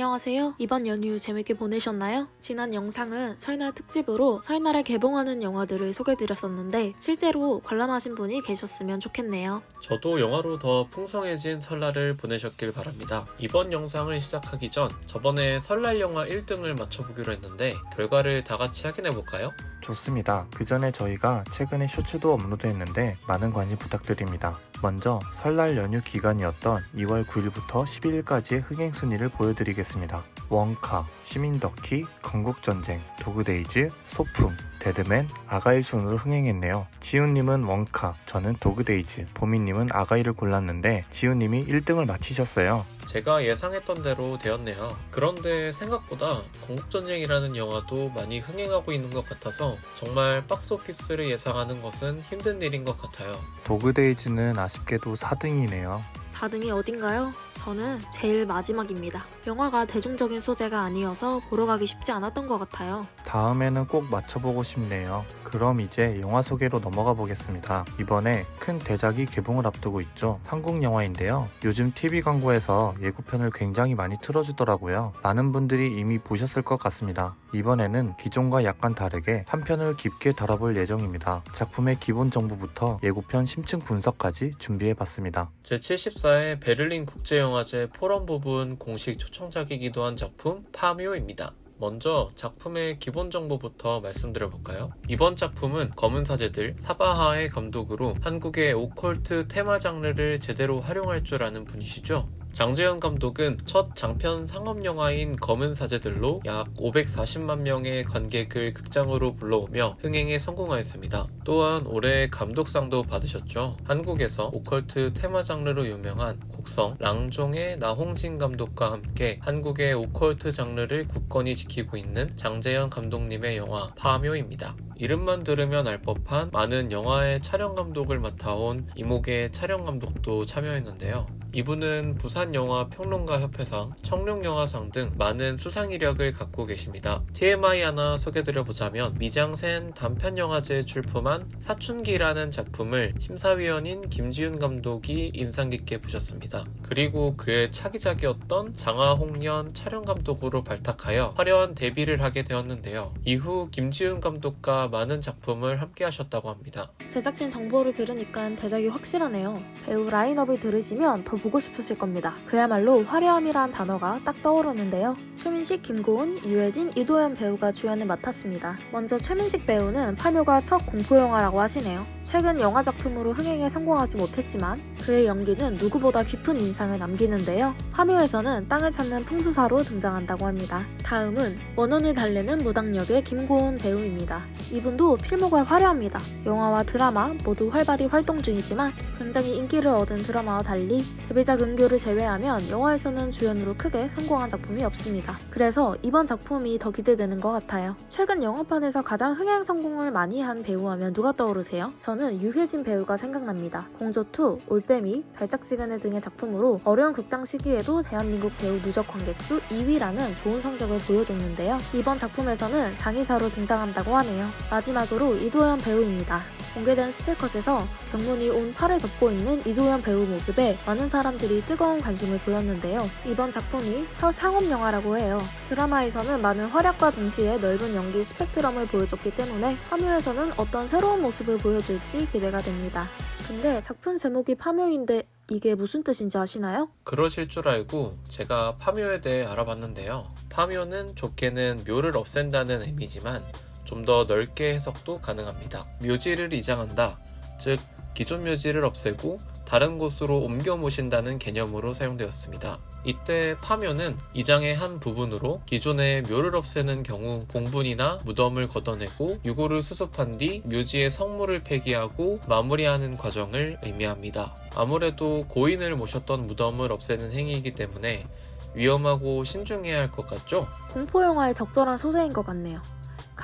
안녕하세요. 이번 연휴 재밌게 보내셨나요? 지난 영상은 설날 특집으로 설날에 개봉하는 영화들을 소개드렸었는데 실제로 관람하신 분이 계셨으면 좋겠네요. 저도 영화로 더 풍성해진 설날을 보내셨길 바랍니다. 이번 영상을 시작하기 전 저번에 설날 영화 1등을 맞춰보기로 했는데 결과를 다 같이 확인해볼까요? 좋습니다. 그 전에 저희가 최근에 쇼츠도 업로드했는데 많은 관심 부탁드립니다. 먼저 설날 연휴 기간이었던 2월 9일부터 12일까지의 흥행 순위를 보여드리겠습니다. 원카, 시민더키, 건국전쟁, 도그데이즈, 소풍, 데드맨, 아가일 순으로 흥행했네요. 지훈님은 원카, 저는 도그데이즈, 보미님은 아가일을 골랐는데 지훈님이 1등을 마치셨어요. 제가 예상했던 대로 되었네요. 그런데 생각보다 건국전쟁이라는 영화도 많이 흥행하고 있는 것 같아서 정말 박스오피스를 예상하는 것은 힘든 일인 것 같아요. 도그데이즈는 아쉽게도 4등이네요. 4등이 어딘가요? 저는 제일 마지막입니다. 영화가 대중적인 소재가 아니어서 보러 가기 쉽지 않았던 것 같아요. 다음에는 꼭 맞춰보고 싶네요. 그럼 이제 영화 소개로 넘어가 보겠습니다. 이번에 큰 대작이 개봉을 앞두고 있죠. 한국 영화인데요. 요즘 TV 광고에서 예고편을 굉장히 많이 틀어주더라고요. 많은 분들이 이미 보셨을 것 같습니다. 이번에는 기존과 약간 다르게 한 편을 깊게 다뤄볼 예정입니다. 작품의 기본 정보부터 예고편 심층 분석까지 준비해봤습니다. 제74회 베를린 국제영화제 포럼 부분 공식 초청작이기도 한 작품 파묘입니다. 먼저 작품의 기본 정보부터 말씀드려볼까요? 이번 작품은 검은 사제들 사바하의 감독으로 한국의 오컬트 테마 장르를 제대로 활용할 줄 아는 분이시죠? 장재현 감독은 첫 장편 상업영화인 검은 사제들로 약 540만 명의 관객을 극장으로 불러오며 흥행에 성공하였습니다. 또한 올해 감독상도 받으셨죠. 한국에서 오컬트 테마 장르로 유명한 곡성, 랑종의 나홍진 감독과 함께 한국의 오컬트 장르를 굳건히 지키고 있는 장재현 감독님의 영화 파묘입니다. 이름만 들으면 알 법한 많은 영화의 촬영 감독을 맡아온 이목의 촬영 감독도 참여했는데요. 이분은 부산영화평론가협회상, 청룡영화상 등 많은 수상 이력을 갖고 계십니다. TMI 하나 소개드려보자면 미장센 단편영화제에 출품한 사춘기라는 작품을 심사위원인 김지훈 감독이 인상 깊게 보셨습니다. 그리고 그의 차기작이었던 장하홍련 촬영감독으로 발탁하여 화려한 데뷔를 하게 되었는데요. 이후 김지훈 감독과 많은 작품을 함께 하셨다고 합니다. 제작진 정보를 들으니까 대작이 확실하네요. 배우 라인업을 들으시면 더 보고 싶으실 겁니다. 그야말로 화려함이란 단어가 딱 떠오르는데요. 최민식, 김고은, 유해진, 이도현 배우가 주연을 맡았습니다. 먼저 최민식 배우는 파묘가 첫 공포영화라고 하시네요. 최근 영화 작품으로 흥행에 성공하지 못했지만 그의 연기는 누구보다 깊은 인상을 남기는데요. 파묘에서는 땅을 찾는 풍수사로 등장한다고 합니다. 다음은 원혼을 달래는 무당역의 김고은 배우입니다. 이분도 필모가 화려합니다. 영화와 드라마 모두 활발히 활동 중이지만 굉장히 인기를 얻은 드라마와 달리 데뷔작 은교를 제외하면 영화에서는 주연으로 크게 성공한 작품이 없습니다. 그래서 이번 작품이 더 기대되는 것 같아요. 최근 영화판에서 가장 흥행 성공을 많이 한 배우 하면 누가 떠오르세요? 저는 유해진 배우가 생각납니다. 공조2, 올빼미, 달짝지근해 등의 작품으로 어려운 극장 시기에도 대한민국 배우 누적 관객수 2위라는 좋은 성적을 보여줬는데요. 이번 작품에서는 장의사로 등장한다고 하네요. 마지막으로 이도현 배우입니다. 공개된 스틸컷에서 경문이 온 팔을 덮고 있는 이도현 배우 모습에 많은 사람들이 뜨거운 관심을 보였는데요. 이번 작품이 첫 상업영화라고 해요. 드라마에서는 많은 활약과 동시에 넓은 연기 스펙트럼을 보여줬기 때문에 파묘에서는 어떤 새로운 모습을 보여줄지 기대가 됩니다. 근데 작품 제목이 파묘인데 이게 무슨 뜻인지 아시나요? 그러실 줄 알고 제가 파묘에 대해 알아봤는데요. 파묘는 좁게는 묘를 없앤다는 의미지만 좀 더 넓게 해석도 가능합니다. 묘지를 이장한다, 즉 기존 묘지를 없애고 다른 곳으로 옮겨 모신다는 개념으로 사용되었습니다. 이때 파묘는 이장의 한 부분으로 기존의 묘를 없애는 경우 봉분이나 무덤을 걷어내고 유골을 수습한 뒤 묘지의 성물을 폐기하고 마무리하는 과정을 의미합니다. 아무래도 고인을 모셨던 무덤을 없애는 행위이기 때문에 위험하고 신중해야 할 것 같죠? 공포영화에 적절한 소재인 것 같네요.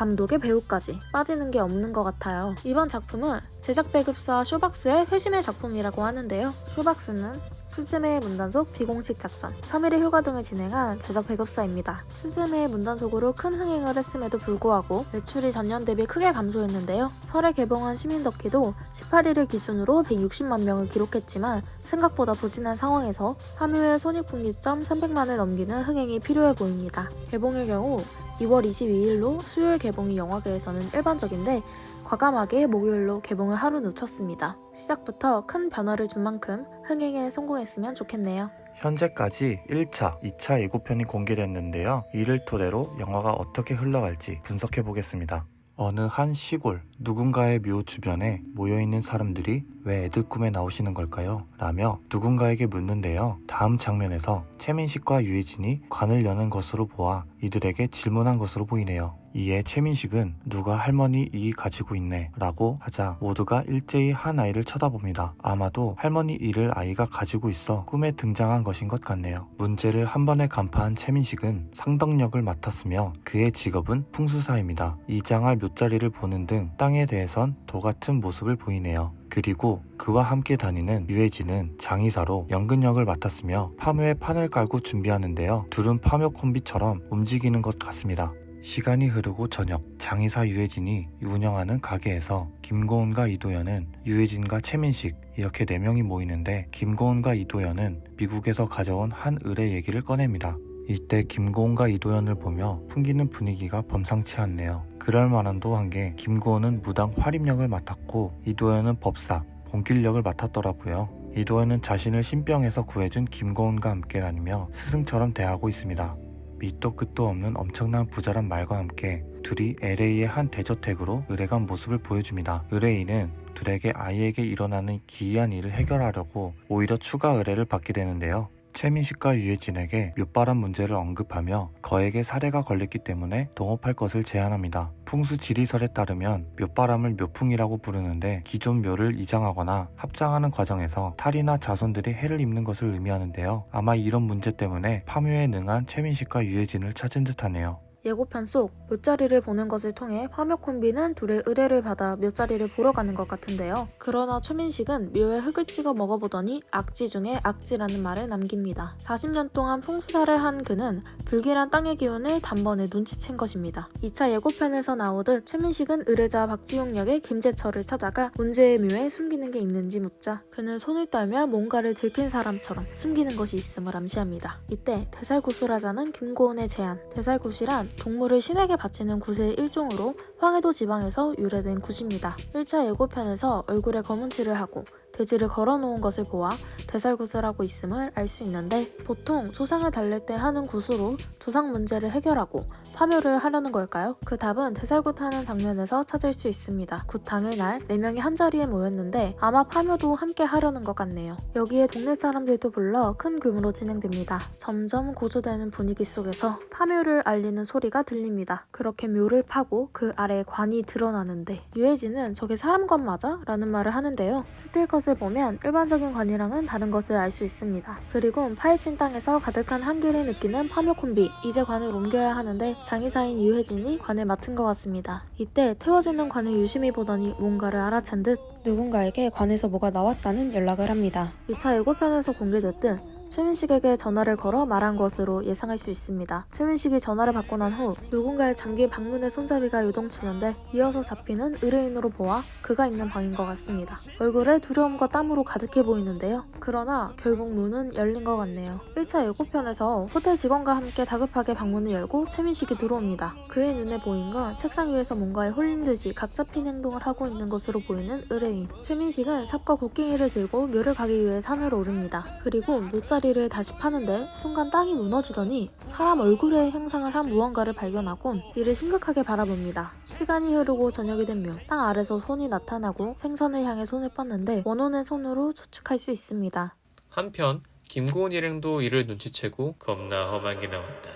감독의 배우까지 빠지는 게 없는 것 같아요. 이번 작품은 제작 배급사 쇼박스의 회심의 작품이라고 하는데요. 쇼박스는 스즈메의 문단속, 비공식 작전, 3일의 휴가 등을 진행한 제작 배급사입니다. 스즈메의 문단속으로 큰 흥행을 했음에도 불구하고 매출이 전년 대비 크게 감소했는데요. 설에 개봉한 시민더키도 18일을 기준으로 160만 명을 기록했지만 생각보다 부진한 상황에서 파묘의 손익분기점 300만을 넘기는 흥행이 필요해 보입니다. 개봉일 경우 2월 22일로 수요일 개봉이 영화계에서는 일반적인데 과감하게 목요일로 개봉을 하루 늦췄습니다. 시작부터 큰 변화를 준 만큼 흥행에 성공했으면 좋겠네요. 현재까지 1차, 2차 예고편이 공개됐는데요. 이를 토대로 영화가 어떻게 흘러갈지 분석해 보겠습니다. 어느 한 시골 누군가의 묘 주변에 모여있는 사람들이 왜 애들 꿈에 나오시는 걸까요? 라며 누군가에게 묻는데요. 다음 장면에서 최민식과 유해진이 관을 여는 것으로 보아 이들에게 질문한 것으로 보이네요. 이에 최민식은 누가 할머니 이 가지고 있네 라고 하자 모두가 일제히 한 아이를 쳐다봅니다. 아마도 할머니 이를 아이가 가지고 있어 꿈에 등장한 것인 것 같네요. 문제를 한 번에 간파한 최민식은 상덕역을 맡았으며 그의 직업은 풍수사입니다. 이장할 묘자리를 보는 등 땅에 대해선 도 같은 모습을 보이네요. 그리고 그와 함께 다니는 유해진은 장의사로 연근역을 맡았으며 파묘에 판을 깔고 준비하는데요. 둘은 파묘 콤비처럼 움직이는 것 같습니다. 시간이 흐르고 저녁, 장의사 유해진이 운영하는 가게에서 김고은과 이도현은 유해진과 최민식 이렇게 4명이 모이는데 김고은과 이도현은 미국에서 가져온 한 을의 얘기를 꺼냅니다. 이때 김고은과 이도현을 보며 풍기는 분위기가 범상치 않네요. 그럴 만한도 한 게 김고은은 무당 화림역을 맡았고 이도현은 법사, 봉길역을 맡았더라고요. 이도현은 자신을 신병에서 구해준 김고은과 함께 다니며 스승처럼 대하고 있습니다. 밑도 끝도 없는 엄청난 부자란 말과 함께 둘이 LA의 한 대저택으로 의뢰간 모습을 보여줍니다. 의뢰인은 둘에게 아이에게 일어나는 기이한 일을 해결하려고 오히려 추가 의뢰를 받게 되는데요. 최민식과 유해진에게 묘바람 문제를 언급하며 거액의 사례가 걸렸기 때문에 동업할 것을 제안합니다. 풍수 지리설에 따르면 묘바람을 묘풍이라고 부르는데 기존 묘를 이장하거나 합장하는 과정에서 탈이나 자손들이 해를 입는 것을 의미하는데요. 아마 이런 문제 때문에 파묘에 능한 최민식과 유해진을 찾은 듯하네요. 예고편 속 묘자리를 보는 것을 통해 파묘 콤비는 둘의 의뢰를 받아 묘자리를 보러 가는 것 같은데요. 그러나 최민식은 묘에 흙을 찍어 먹어보더니 악지 중에 악지라는 말을 남깁니다. 40년 동안 풍수사를 한 그는 불길한 땅의 기운을 단번에 눈치챈 것입니다. 2차 예고편에서 나오듯 최민식은 의뢰자 박지용 역의 김재철을 찾아가 문제의 묘에 숨기는 게 있는지 묻자 그는 손을 떨며 뭔가를 들킨 사람처럼 숨기는 것이 있음을 암시합니다. 이때 대살구슬하자는 김고은의 제안. 대살굿이란 동물을 신에게 바치는 굿의 일종으로 황해도 지방에서 유래된 굿입니다. 1차 예고편에서 얼굴에 검은 칠을 하고 돼지를 걸어놓은 것을 보아 대살굿을 하고 있음을 알 수 있는데 보통 조상을 달랠 때 하는 굿으로 조상 문제를 해결하고 파묘를 하려는 걸까요? 그 답은 대살굿하는 장면에서 찾을 수 있습니다. 굿 당일날 4명이 한자리에 모였는데 아마 파묘도 함께 하려는 것 같네요. 여기에 동네 사람들도 불러 큰 규모로 진행됩니다. 점점 고조되는 분위기 속에서 파묘를 알리는 소리가 들립니다. 그렇게 묘를 파고 그 아래에 관이 드러나는데 유해진은 저게 사람관 맞아? 라는 말을 하는데요. 스틸컷을 보면 일반적인 관이랑은 다른 것을 알 수 있습니다. 그리고 파헤친 땅에서 가득한 한기를 느끼는 파묘 콤비. 이제 관을 옮겨야 하는데 장의사인 유해진이 관을 맡은 것 같습니다. 이때 태워지는 관을 유심히 보더니 뭔가를 알아챈 듯 누군가에게 관에서 뭐가 나왔다는 연락을 합니다. 2차 예고편에서 공개됐듯 최민식에게 전화를 걸어 말한 것으로 예상할 수 있습니다. 최민식이 전화를 받고 난 후 누군가의 잠긴 방문의 손잡이가 요동치는데 이어서 잡히는 의뢰인으로 보아 그가 있는 방인 것 같습니다. 얼굴에 두려움과 땀으로 가득해 보이는데요. 그러나 결국 문은 열린 것 같네요. 1차 예고편에서 호텔 직원과 함께 다급하게 방문을 열고 최민식이 들어옵니다. 그의 눈에 보인 건 책상 위에서 뭔가에 홀린 듯이 각 잡힌 행동을 하고 있는 것으로 보이는 의뢰인. 최민식은 삽과 곡괭이를 들고 묘를 가기 위해 산으로 오릅니다. 그리고 묘자리를 다시 파는데 순간 땅이 무너지더니 사람 얼굴의 형상을 한 무언가를 발견하곤 이를 심각하게 바라봅니다. 시간이 흐르고 저녁이 된 묘. 땅 아래서 손이 나타나고 생선을 향해 손을 뻗는데 원혼의 손으로 추측할 수 있습니다. 한편 김고은 일행도 이를 눈치채고 겁나 험한 게 나왔다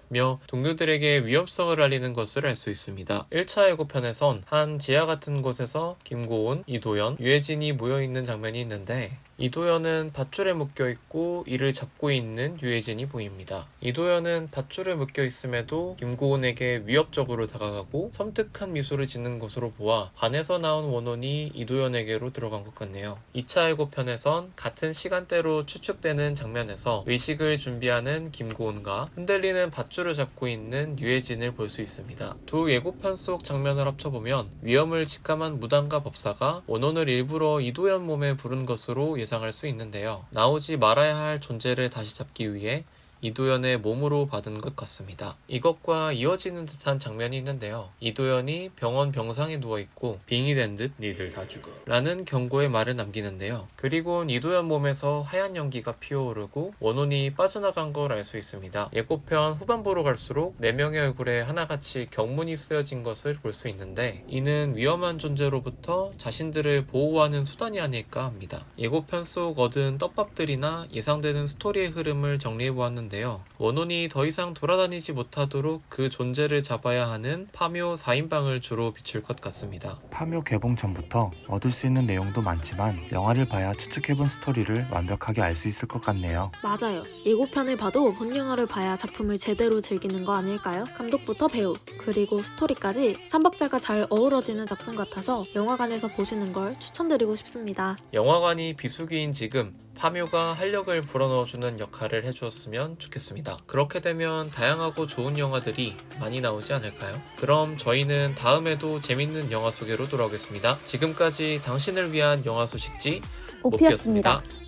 며 동료들에게 위험성을 알리는 것을 알 수 있습니다. 1차 예고편에선 한 지하 같은 곳에서 김고은, 이도현, 유해진이 모여있는 장면이 있는데 이도현은 밧줄에 묶여 있고 이를 잡고 있는 유해진이 보입니다. 이도현은 밧줄에 묶여 있음에도 김고은에게 위협적으로 다가가고 섬뜩한 미소를 짓는 것으로 보아 관에서 나온 원혼이 이도현에게로 들어간 것 같네요. 2차 예고편에선 같은 시간대로 추측되는 장면에서 의식을 준비하는 김고은과 흔들리는 밧줄을 잡고 있는 유해진을 볼 수 있습니다. 두 예고편 속 장면을 합쳐보면 위험을 직감한 무당과 법사가 원혼을 일부러 이도현 몸에 부른 것으로 예상할 수 있는데요. 나오지 말아야 할 존재를 다시 잡기 위해 이도현의 몸으로 받은 것 같습니다. 이것과 이어지는 듯한 장면이 있는데요. 이도현이 병원 병상에 누워있고 빙의된 듯 니들 다 죽어 라는 경고의 말을 남기는데요. 그리고는 이도현 몸에서 하얀 연기가 피어오르고 원혼이 빠져나간 걸 알 수 있습니다. 예고편 후반부로 갈수록 4명의 얼굴에 하나같이 경문이 쓰여진 것을 볼 수 있는데 이는 위험한 존재로부터 자신들을 보호하는 수단이 아닐까 합니다. 예고편 속 얻은 떡밥들이나 예상되는 스토리의 흐름을 정리해보았는데 원혼이 더 이상 돌아다니지 못하도록 그 존재를 잡아야 하는 파묘 4인방을 주로 비출 것 같습니다. 파묘 개봉 전부터 얻을 수 있는 내용도 많지만 영화를 봐야 추측해본 스토리를 완벽하게 알 수 있을 것 같네요. 맞아요. 예고편을 봐도 본 영화를 봐야 작품을 제대로 즐기는 거 아닐까요? 감독부터 배우, 그리고 스토리까지 3박자가 잘 어우러지는 작품 같아서 영화관에서 보시는 걸 추천드리고 싶습니다. 영화관이 비수기인 지금 파묘가 활력을 불어넣어주는 역할을 해주었으면 좋겠습니다. 그렇게 되면 다양하고 좋은 영화들이 많이 나오지 않을까요? 그럼 저희는 다음에도 재밌는 영화 소개로 돌아오겠습니다. 지금까지 당신을 위한 영화 소식지 오피였습니다. 오피였습니다.